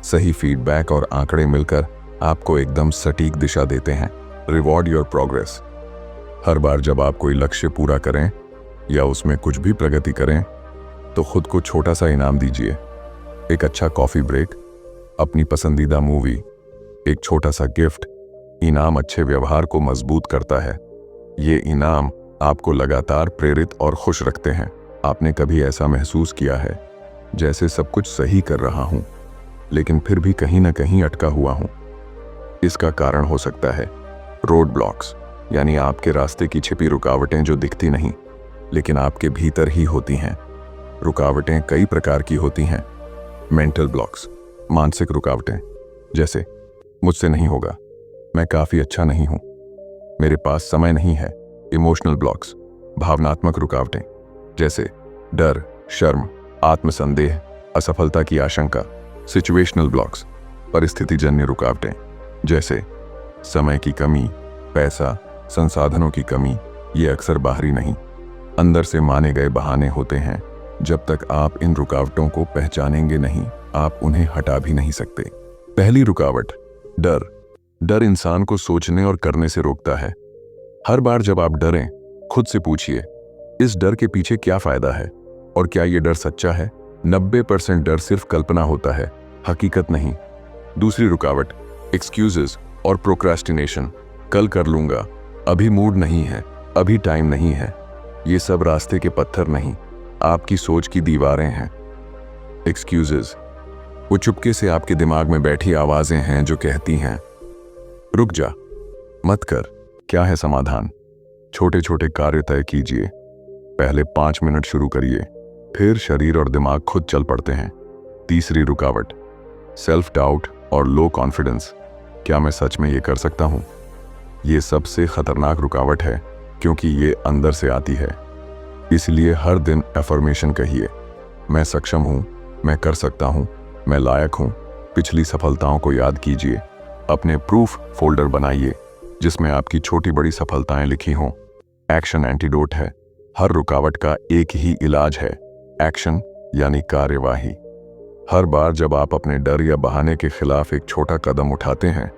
सही फीडबैक और आंकड़े मिलकर आपको एकदम सटीक दिशा देते हैं। Reward your progress. हर बार जब आप कोई लक्ष्य पूरा करें या उसमें कुछ भी प्रगति करें तो खुद को छोटा सा इनाम दीजिए। एक अच्छा कॉफी ब्रेक, अपनी पसंदीदा मूवी, एक छोटा सा गिफ्ट। इनाम अच्छे व्यवहार को मजबूत करता है। ये इनाम आपको लगातार प्रेरित और खुश रखते हैं। आपने कभी ऐसा महसूस किया है जैसे सब कुछ सही कर रहा हूं लेकिन फिर भी कहीं ना कहीं अटका हुआ हूं? इसका कारण हो सकता है रोड ब्लॉक्स, यानी आपके रास्ते की छिपी रुकावटें जो दिखती नहीं लेकिन आपके भीतर ही होती हैं। रुकावटें कई प्रकार की होती हैं। मेंटल ब्लॉक्स, मानसिक रुकावटें, जैसे मुझसे नहीं होगा, मैं काफी अच्छा नहीं हूं, मेरे पास समय नहीं है। इमोशनल ब्लॉक्स, भावनात्मक रुकावटें, जैसे डर, शर्म, आत्मसंदेह, असफलता की आशंका। सिचुएशनल ब्लॉक्स, परिस्थितिजन्य रुकावटें, जैसे समय की कमी, पैसा, संसाधनों की कमी। ये अक्सर बाहरी नहीं, अंदर से माने गए बहाने होते हैं। जब तक आप इन रुकावटों को पहचानेंगे नहीं, आप उन्हें हटा भी नहीं सकते। पहली रुकावट, डर। डर इंसान को सोचने और करने से रोकता है। हर बार जब आप डरें, खुद से पूछिए, इस डर के पीछे क्या फायदा है और क्या ये डर सच्चा है? 90% डर सिर्फ कल्पना होता है, हकीकत नहीं। दूसरी रुकावट, एक्सक्यूजेस और प्रोक्रेस्टिनेशन। कल कर लूंगा, अभी मूड नहीं है, अभी टाइम नहीं है। ये सब रास्ते के पत्थर नहीं, आपकी सोच की दीवारें हैं। एक्सक्यूजेस, वो चुपके से आपके दिमाग में बैठी आवाजें हैं जो कहती हैं, रुक जा, मत कर, क्या है समाधान? छोटे छोटे कार्य तय कीजिए। पहले 5 मिनट शुरू करिए, फिर शरीर और दिमाग खुद चल पड़ते हैं। तीसरी रुकावट, सेल्फ डाउट और लो कॉन्फिडेंस। क्या मैं सच में ये कर सकता हूं? ये सबसे खतरनाक रुकावट है क्योंकि ये अंदर से आती है। इसलिए हर दिन अफर्मेशन कहिए, मैं सक्षम हूं, मैं कर सकता हूं, मैं लायक हूं। पिछली सफलताओं को याद कीजिए। अपने प्रूफ फोल्डर बनाइए जिसमें आपकी छोटी बड़ी सफलताएं लिखी हों। एक्शन एंटीडोट है। हर रुकावट का एक ही इलाज है, एक्शन, यानी कार्यवाही। हर बार जब आप अपने डर या बहाने के खिलाफ एक छोटा कदम उठाते हैं,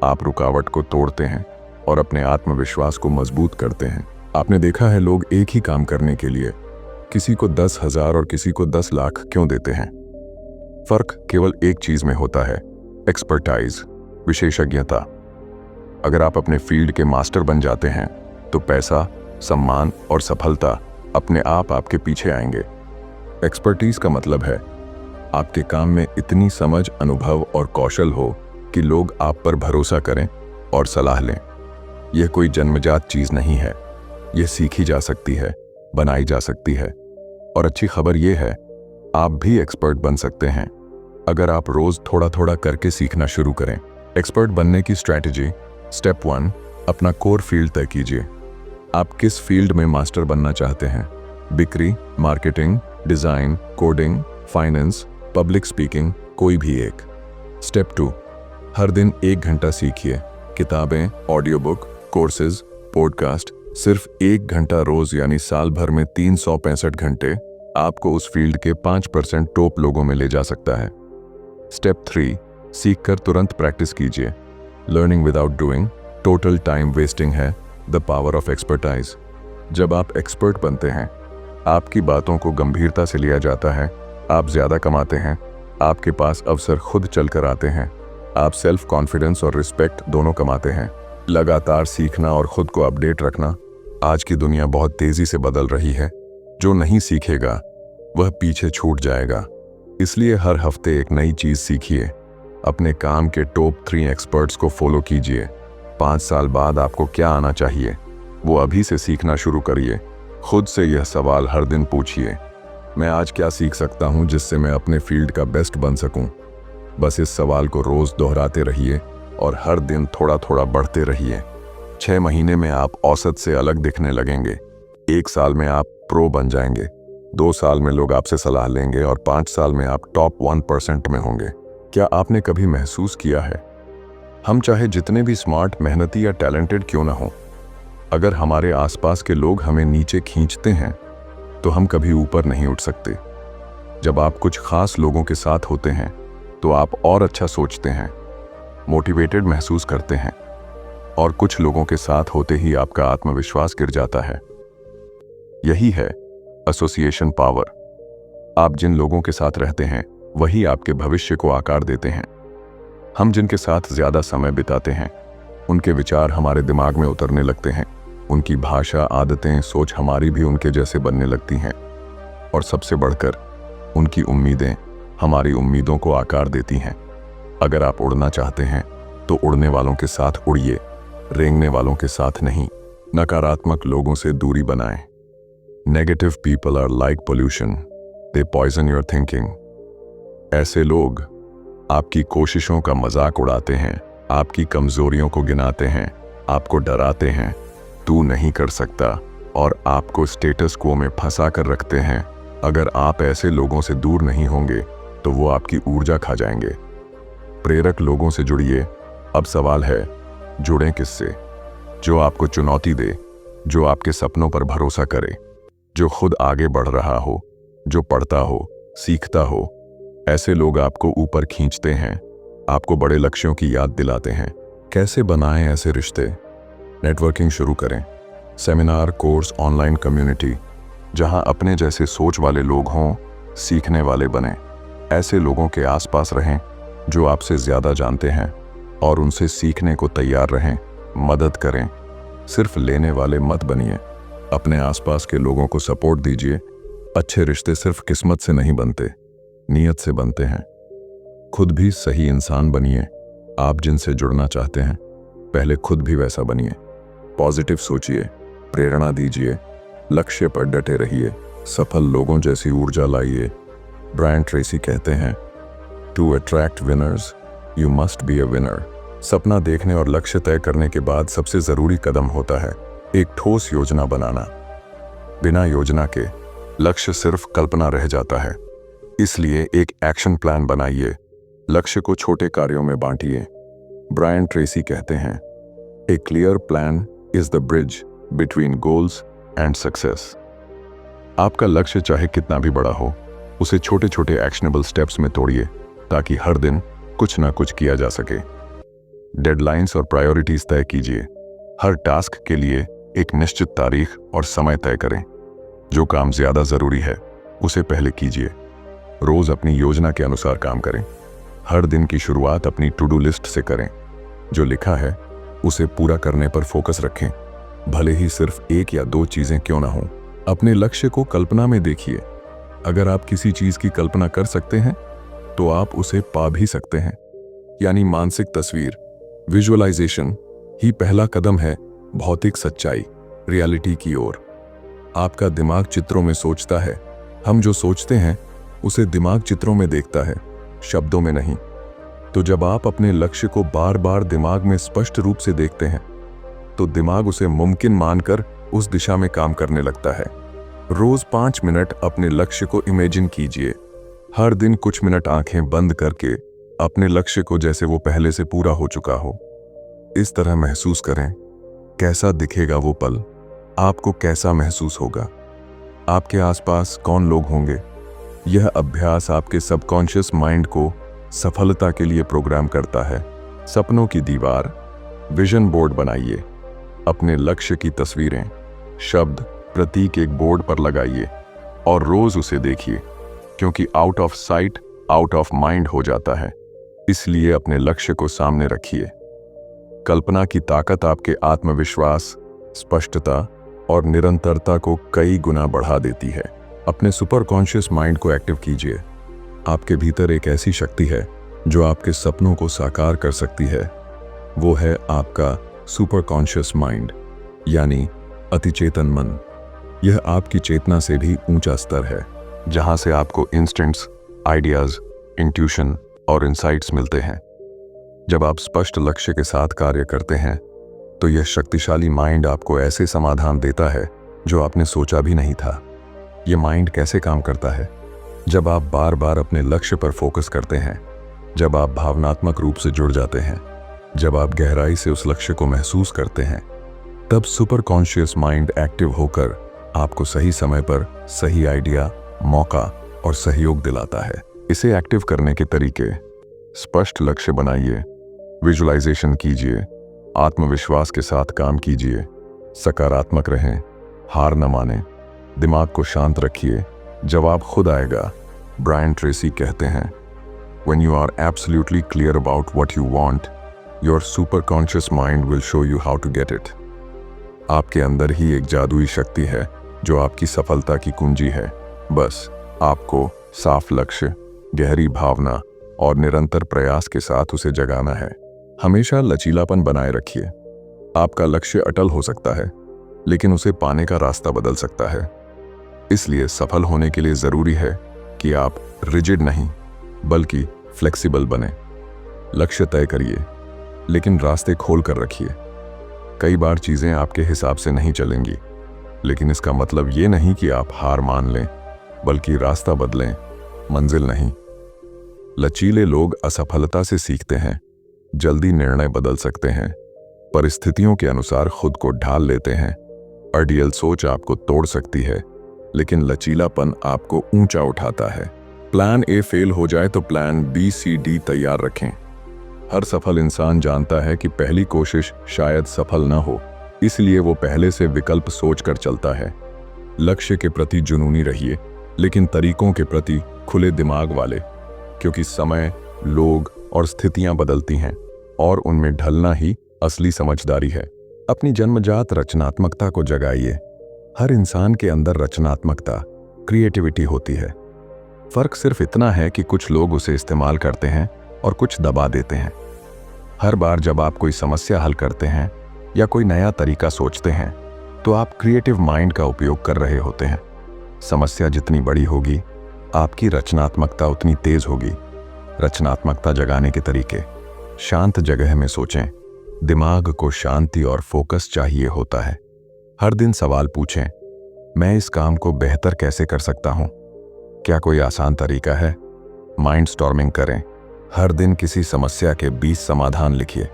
आप रुकावट को तोड़ते हैं और अपने आत्मविश्वास को मजबूत करते हैं। आपने देखा है, लोग एक ही काम करने के लिए किसी को 10,000 और किसी को 10 लाख क्यों देते हैं? फर्क केवल एक चीज में होता है, एक्सपर्टाइज, विशेषज्ञता। अगर आप अपने फील्ड के मास्टर बन जाते हैं तो पैसा, सम्मान और सफलता अपने आप आपके पीछे आएंगे। एक्सपर्टीज का मतलब है आपके काम में इतनी समझ, अनुभव और कौशल हो कि लोग आप पर भरोसा करें और सलाह लें। यह कोई जन्मजात चीज नहीं है, यह सीखी जा सकती है, बनाई जा सकती है। और अच्छी खबर यह है, आप भी एक्सपर्ट बन सकते हैं अगर आप रोज थोड़ा थोड़ा करके सीखना शुरू करें। एक्सपर्ट बनने की स्ट्रैटेजी। स्टेप 1, अपना कोर फील्ड तय कीजिए। आप किस फील्ड में मास्टर बनना चाहते हैं? बिक्री, marketing, design, coding, finance, public speaking, कोई भी एक। स्टेप 2, हर दिन 1 घंटा सीखिए। किताबें, ऑडियो बुक, कोर्सेज, पॉडकास्ट। सिर्फ 1 घंटा रोज, यानी साल भर में 365 घंटे आपको उस फील्ड के 5% टॉप लोगों में ले जा सकता है। स्टेप 3, सीखकर तुरंत प्रैक्टिस कीजिए। Learning without doing total time wasting है। The power of expertise. जब आप एक्सपर्ट बनते हैं, आपकी बातों को गंभीरता से लिया जाता है, आप ज्यादा कमाते हैं, आपके पास अवसर खुद चलकर आते हैं, आप सेल्फ कॉन्फिडेंस और रिस्पेक्ट दोनों कमाते हैं। लगातार सीखना और खुद को अपडेट रखना। आज की दुनिया बहुत तेजी से बदल रही है, जो नहीं सीखेगा वह पीछे छूट जाएगा। इसलिए हर हफ्ते एक नई चीज सीखिए। अपने काम के टॉप 3 एक्सपर्ट्स को फॉलो कीजिए। 5 साल बाद आपको क्या आना चाहिए, वो अभी से सीखना शुरू करिए। खुद से यह सवाल हर दिन पूछिए, मैं आज क्या सीख सकता हूं जिससे मैं अपने फील्ड का बेस्ट बन सकूं? बस इस सवाल को रोज दोहराते रहिए और हर दिन थोड़ा थोड़ा बढ़ते रहिए। 6 महीने में आप औसत से अलग दिखने लगेंगे। 1 साल में आप प्रो बन जाएंगे। 2 साल में लोग आपसे सलाह लेंगे और 5 साल में आप टॉप 1% में होंगे। क्या आपने कभी महसूस किया है, हम चाहे जितने भी स्मार्ट, मेहनती या टैलेंटेड क्यों ना हो, अगर हमारे आसपास के लोग हमें नीचे खींचते हैं तो हम कभी ऊपर नहीं उठ सकते। जब आप कुछ खास लोगों के साथ होते हैं तो आप और अच्छा सोचते हैं, मोटिवेटेड महसूस करते हैं, और कुछ लोगों के साथ होते ही आपका आत्मविश्वास गिर जाता है। यही है एसोसिएशन पावर। आप जिन लोगों के साथ रहते हैं वही आपके भविष्य को आकार देते हैं। हम जिनके साथ ज्यादा समय बिताते हैं उनके विचार हमारे दिमाग में उतरने लगते हैं। उनकी भाषा, आदतें, सोच हमारी भी उनके जैसे बनने लगती हैं। और सबसे बढ़कर उनकी उम्मीदें हमारी उम्मीदों को आकार देती हैं। अगर आप उड़ना चाहते हैं तो उड़ने वालों के साथ उड़िए, रेंगने वालों के साथ नहीं। नकारात्मक लोगों से दूरी बनाएं। Negative people are like pollution, they poison your thinking. ऐसे लोग आपकी कोशिशों का मजाक उड़ाते हैं, आपकी कमजोरियों को गिनाते हैं, आपको डराते हैं, तू नहीं कर सकता, और आपको स्टेटस क्वो में फंसा कर रखते हैं। अगर आप ऐसे लोगों से दूर नहीं होंगे तो वो आपकी ऊर्जा खा जाएंगे। प्रेरक लोगों से जुड़िए। अब सवाल है, जुड़ें किससे? जो आपको चुनौती दे, जो आपके सपनों पर भरोसा करे, जो खुद आगे बढ़ रहा हो, जो पढ़ता हो, सीखता हो। ऐसे लोग आपको ऊपर खींचते हैं, आपको बड़े लक्ष्यों की याद दिलाते हैं। कैसे बनाएं ऐसे रिश्ते? नेटवर्किंग शुरू करें। सेमिनार, कोर्स, ऑनलाइन कम्युनिटी, जहां अपने जैसे सोच वाले लोग हों, सीखने वाले बने। ऐसे लोगों के आसपास रहें जो आपसे ज्यादा जानते हैं और उनसे सीखने को तैयार रहें। मदद करें, सिर्फ लेने वाले मत बनिए। अपने आसपास के लोगों को सपोर्ट दीजिए। अच्छे रिश्ते सिर्फ किस्मत से नहीं बनते, नीयत से बनते हैं। खुद भी सही इंसान बनिए। आप जिनसे जुड़ना चाहते हैं पहले खुद भी वैसा बनिए। पॉजिटिव सोचिए, प्रेरणा दीजिए, लक्ष्य पर डटे रहिए, सफल लोगों जैसी ऊर्जा लाइए। ब्रायन ट्रेसी कहते हैं, to attract winners you must be a winner. सपना देखने और लक्ष्य तय करने के बाद सबसे जरूरी कदम होता है एक ठोस योजना बनाना। बिना योजना के लक्ष्य सिर्फ कल्पना रह जाता है। इसलिए एक एक्शन प्लान बनाइए, लक्ष्य को छोटे कार्यों में बांटिए। ब्रायन ट्रेसी कहते हैं, a clear plan is the bridge between goals and success. आपका लक्ष्य चाहे कितना भी बड़ा हो, उसे छोटे छोटे एक्शनेबल स्टेप्स में तोड़िए ताकि हर दिन कुछ ना कुछ किया जा सके। डेडलाइंस और प्रायोरिटीज तय कीजिए। हर टास्क के लिए एक निश्चित तारीख और समय तय करें। जो काम ज्यादा जरूरी है उसे पहले कीजिए। रोज अपनी योजना के अनुसार काम करें। हर दिन की शुरुआत अपनी टू डू लिस्ट से करें। जो लिखा है उसे पूरा करने पर फोकस रखें, भले ही सिर्फ 1 या 2 चीजें क्यों ना हों। अपने लक्ष्य को कल्पना में देखिए। अगर आप किसी चीज की कल्पना कर सकते हैं तो आप उसे पा भी सकते हैं। यानी मानसिक तस्वीर, विजुअलाइजेशन ही पहला कदम है भौतिक सच्चाई, रियलिटी की ओर। आपका दिमाग चित्रों में सोचता है। हम जो सोचते हैं उसे दिमाग चित्रों में देखता है, शब्दों में नहीं। तो जब आप अपने लक्ष्य को बार बार दिमाग में स्पष्ट रूप से देखते हैं तो दिमाग उसे मुमकिन मानकर उस दिशा में काम करने लगता है। रोज 5 मिनट अपने लक्ष्य को इमेजिन कीजिए। हर दिन कुछ मिनट आंखें बंद करके अपने लक्ष्य को जैसे वो पहले से पूरा हो चुका हो। इस तरह महसूस करें, कैसा दिखेगा वो पल, आपको कैसा महसूस होगा, आपके आसपास कौन लोग होंगे। यह अभ्यास आपके सबकॉन्शियस माइंड को सफलता के लिए प्रोग्राम करता है। सपनों की दीवार, विजन बोर्ड बनाइए। अपने लक्ष्य की तस्वीरें, शब्द, प्रतीक एक बोर्ड पर लगाइए और रोज उसे देखिए, क्योंकि out of sight out of mind हो जाता है। इसलिए अपने लक्ष्य को सामने रखिए। कल्पना की ताकत आपके आत्मविश्वास, स्पष्टता और निरंतरता को कई गुना बढ़ा देती है। अपने सुपर कॉन्शियस माइंड को एक्टिव कीजिए। आपके भीतर एक ऐसी शक्ति है जो आपके सपनों को साकार कर सकती है। वो है आपका सुपर कॉन्शियस माइंड, यानी अतिचेतन मन। यह आपकी चेतना से भी ऊंचा स्तर है, जहां से आपको इंस्टेंट्स, आइडियाज, इंट्यूशन और इंसाइट्स मिलते हैं। जब आप स्पष्ट लक्ष्य के साथ कार्य करते हैं तो यह शक्तिशाली माइंड आपको ऐसे समाधान देता है जो आपने सोचा भी नहीं था। यह माइंड कैसे काम करता है? जब आप बार बार अपने लक्ष्य पर फोकस करते हैं, जब आप भावनात्मक रूप से जुड़ जाते हैं, जब आप गहराई से उस लक्ष्य को महसूस करते हैं, तब सुपर कॉन्शियस माइंड एक्टिव होकर आपको सही समय पर सही आइडिया, मौका और सहयोग दिलाता है। इसे एक्टिव करने के तरीके: स्पष्ट लक्ष्य बनाइए, विजुअलाइजेशन कीजिए, आत्मविश्वास के साथ काम कीजिए, सकारात्मक रहें, हार न मानें, दिमाग को शांत रखिए, जवाब खुद आएगा। ब्रायन ट्रेसी कहते हैं, When you are absolutely clear about what you want, your superconscious mind will show you how to get it. आपके अंदर ही एक जादुई शक्ति है जो आपकी सफलता की कुंजी है। बस आपको साफ लक्ष्य, गहरी भावना और निरंतर प्रयास के साथ उसे जगाना है। हमेशा लचीलापन बनाए रखिए। आपका लक्ष्य अटल हो सकता है, लेकिन उसे पाने का रास्ता बदल सकता है। इसलिए सफल होने के लिए जरूरी है कि आप रिजिड नहीं बल्कि फ्लेक्सिबल बने। लक्ष्य तय करिए, लेकिन रास्ते खोल कर रखिए। कई बार चीजें आपके हिसाब से नहीं चलेंगी, लेकिन इसका मतलब ये नहीं कि आप हार मान लें, बल्कि रास्ता बदलें, मंजिल नहीं। लचीले लोग असफलता से सीखते हैं, जल्दी निर्णय बदल सकते हैं, परिस्थितियों के अनुसार खुद को ढाल लेते हैं। आइडियल सोच आपको तोड़ सकती है, लेकिन लचीलापन आपको ऊंचा उठाता है। प्लान ए फेल हो जाए तो प्लान बी, सी, डी तैयार रखें। हर सफल इंसान जानता है कि पहली कोशिश शायद सफल न हो, इसलिए वो पहले से विकल्प सोचकर चलता है। लक्ष्य के प्रति जुनूनी रहिए, लेकिन तरीकों के प्रति खुले दिमाग वाले, क्योंकि समय, लोग और स्थितियां बदलती हैं और उनमें ढलना ही असली समझदारी है। अपनी जन्मजात रचनात्मकता को जगाइए। हर इंसान के अंदर रचनात्मकता, क्रिएटिविटी होती है। फर्क सिर्फ इतना है कि कुछ लोग उसे इस्तेमाल करते हैं और कुछ दबा देते हैं। हर बार जब आप कोई समस्या हल करते हैं या कोई नया तरीका सोचते हैं, तो आप क्रिएटिव माइंड का उपयोग कर रहे होते हैं। समस्या जितनी बड़ी होगी, आपकी रचनात्मकता उतनी तेज होगी। रचनात्मकता जगाने के तरीके: शांत जगह में सोचें। दिमाग को शांति और फोकस चाहिए होता है। हर दिन सवाल पूछें, मैं इस काम को बेहतर कैसे कर सकता हूं? क्या कोई आसान तरीका है? माइंड स्टॉर्मिंग करें। हर दिन किसी समस्या के 20 समाधान लिखिए।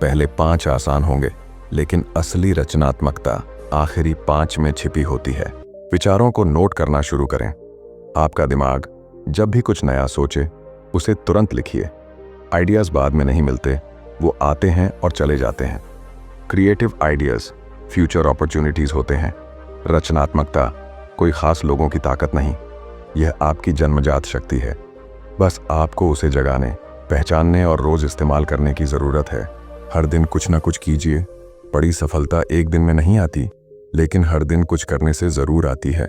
पहले 5 आसान होंगे, लेकिन असली रचनात्मकता आखिरी 5 में छिपी होती है। विचारों को नोट करना शुरू करें। आपका दिमाग जब भी कुछ नया सोचे, उसे तुरंत लिखिए। आइडियाज बाद में नहीं मिलते, वो आते हैं और चले जाते हैं। क्रिएटिव आइडियाज फ्यूचर अपॉर्चुनिटीज होते हैं। रचनात्मकता कोई खास लोगों की ताकत नहीं, यह आपकी जन्मजात शक्ति है। बस आपको उसे जगाने, पहचानने और रोज इस्तेमाल करने की जरूरत है। हर दिन कुछ ना कुछ कीजिए। बड़ी सफलता एक दिन में नहीं आती, लेकिन हर दिन कुछ करने से जरूर आती है।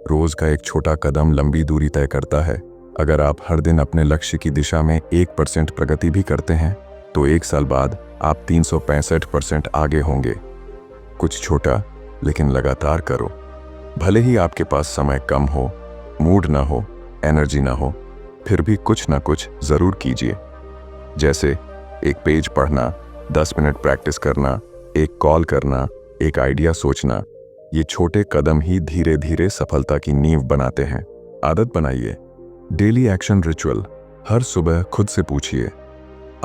रोज का एक छोटा कदम लंबी दूरी तय करता है। अगर आप हर दिन अपने लक्ष्य की दिशा में 1% प्रगति भी करते हैं, तो 1 साल बाद आप 365% आगे होंगे। कुछ छोटा लेकिन लगातार करो। भले ही आपके पास समय कम हो, मूड ना हो, एनर्जी ना हो, फिर भी कुछ ना कुछ जरूर कीजिए। जैसे एक पेज पढ़ना, 10 मिनट प्रैक्टिस करना, एक कॉल करना, एक आइडिया सोचना। ये छोटे कदम ही धीरे धीरे सफलता की नींव बनाते हैं। आदत बनाइए। डेली एक्शन रिचुअल: हर सुबह खुद से पूछिए,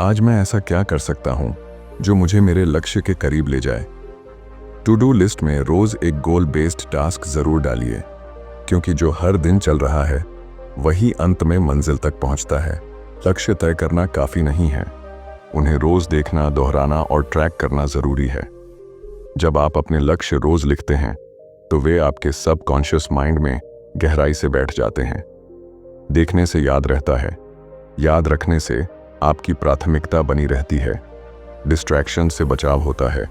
आज मैं ऐसा क्या कर सकता हूं जो मुझे मेरे लक्ष्य के करीब ले जाए। टू डू लिस्ट में रोज एक गोल बेस्ड टास्क जरूर डालिए, क्योंकि जो हर दिन चल रहा है वही अंत में मंजिल तक पहुंचता है। लक्ष्य तय करना काफी नहीं है, उन्हें रोज देखना, दोहराना और ट्रैक करना जरूरी है। जब आप अपने लक्ष्य रोज लिखते हैं, तो वे आपके सबकॉन्शियस माइंड में गहराई से बैठ जाते हैं। देखने से याद रहता है, याद रखने से आपकी प्राथमिकता बनी रहती है। डिस्ट्रैक्शन से बचाव होता है।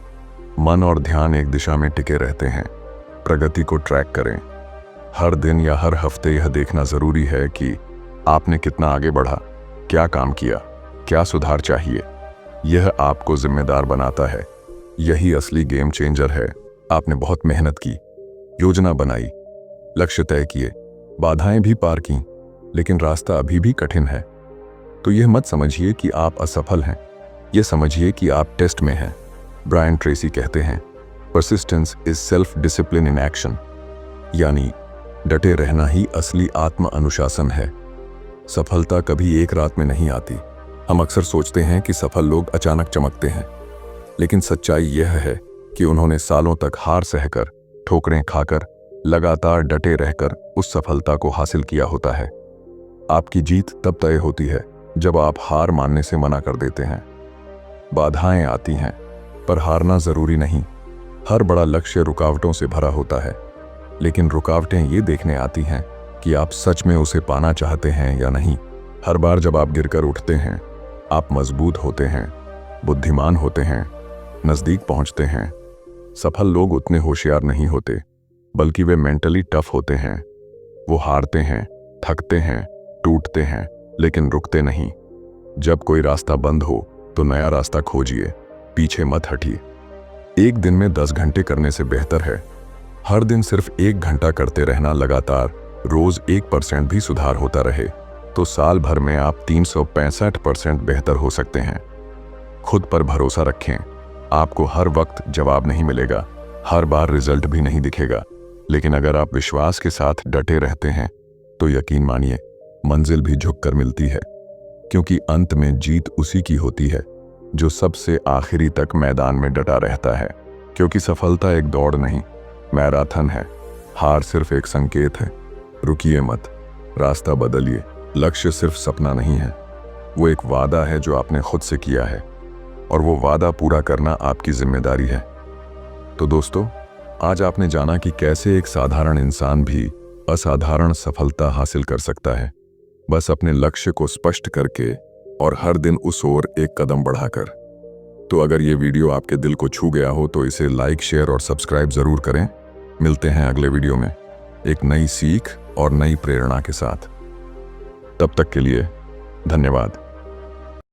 मन और ध्यान एक दिशा में टिके रहते हैं। प्रगति को ट्रैक करें। हर दिन या हर हफ्ते यह देखना जरूरी है कि आपने कितना आगे बढ़ा, क्या काम किया, क्या सुधार चाहिए। यह आपको जिम्मेदार बनाता है। यही असली गेम चेंजर है। आपने बहुत मेहनत की, योजना बनाई, लक्ष्य तय किए, बाधाएं भी पार की, लेकिन रास्ता अभी भी कठिन है। तो यह मत समझिए कि आप असफल हैं, यह समझिए कि आप टेस्ट में हैं। ब्रायन ट्रेसी कहते हैं, persistence is self discipline in action, यानी डटे रहना ही असली आत्म अनुशासन है। सफलता कभी एक रात में नहीं आती। हम अक्सर सोचते हैं कि सफल लोग अचानक चमकते हैं, लेकिन सच्चाई यह है कि उन्होंने सालों तक हार सहकर, ठोकरें खाकर, लगातार डटे रहकर उस सफलता को हासिल किया होता है। आपकी जीत तब तय होती है जब आप हार मानने से मना कर देते हैं। बाधाएं आती हैं, पर हारना जरूरी नहीं। हर बड़ा लक्ष्य रुकावटों से भरा होता है, लेकिन रुकावटें ये देखने आती हैं कि आप सच में उसे पाना चाहते हैं या नहीं। हर बार जब आप गिरकर उठते हैं, आप मजबूत होते हैं, बुद्धिमान होते हैं, नजदीक पहुंचते हैं। सफल लोग उतने होशियार नहीं होते, बल्कि वे मेंटली टफ होते हैं। वो हारते हैं, थकते हैं, टूटते हैं, लेकिन रुकते नहीं। जब कोई रास्ता बंद हो तो नया रास्ता खोजिए, पीछे मत हटिए। एक दिन में 10 घंटे करने से बेहतर है हर दिन सिर्फ 1 घंटा करते रहना। लगातार रोज 1% भी सुधार होता रहे तो साल भर में आप 365% बेहतर हो सकते हैं। खुद पर भरोसा रखें। आपको हर वक्त जवाब नहीं मिलेगा, हर बार रिजल्ट भी नहीं दिखेगा, लेकिन अगर आप विश्वास के साथ डटे रहते हैं तो यकीन मानिए मंजिल भी झुककर मिलती है, क्योंकि अंत में जीत उसी की होती है जो सबसे आखिरी तक मैदान में डटा रहता है। क्योंकि सफलता एक दौड़ नहीं, मैराथन है। हार सिर्फ एक संकेत है। रुकिए मत, रास्ता बदलिए। लक्ष्य सिर्फ सपना नहीं है, वो एक वादा है जो आपने खुद से किया है, और वो वादा पूरा करना आपकी जिम्मेदारी है। तो दोस्तों, आज आपने जाना कि कैसे एक साधारण इंसान भी असाधारण सफलता हासिल कर सकता है, बस अपने लक्ष्य को स्पष्ट करके और हर दिन उस ओर एक कदम बढ़ाकर। तो अगर ये वीडियो आपके दिल को छू गया हो तो इसे लाइक, शेयर और सब्सक्राइब जरूर करें। मिलते हैं अगले वीडियो में एक नई सीख और नई प्रेरणा के साथ। तब तक के लिए धन्यवाद।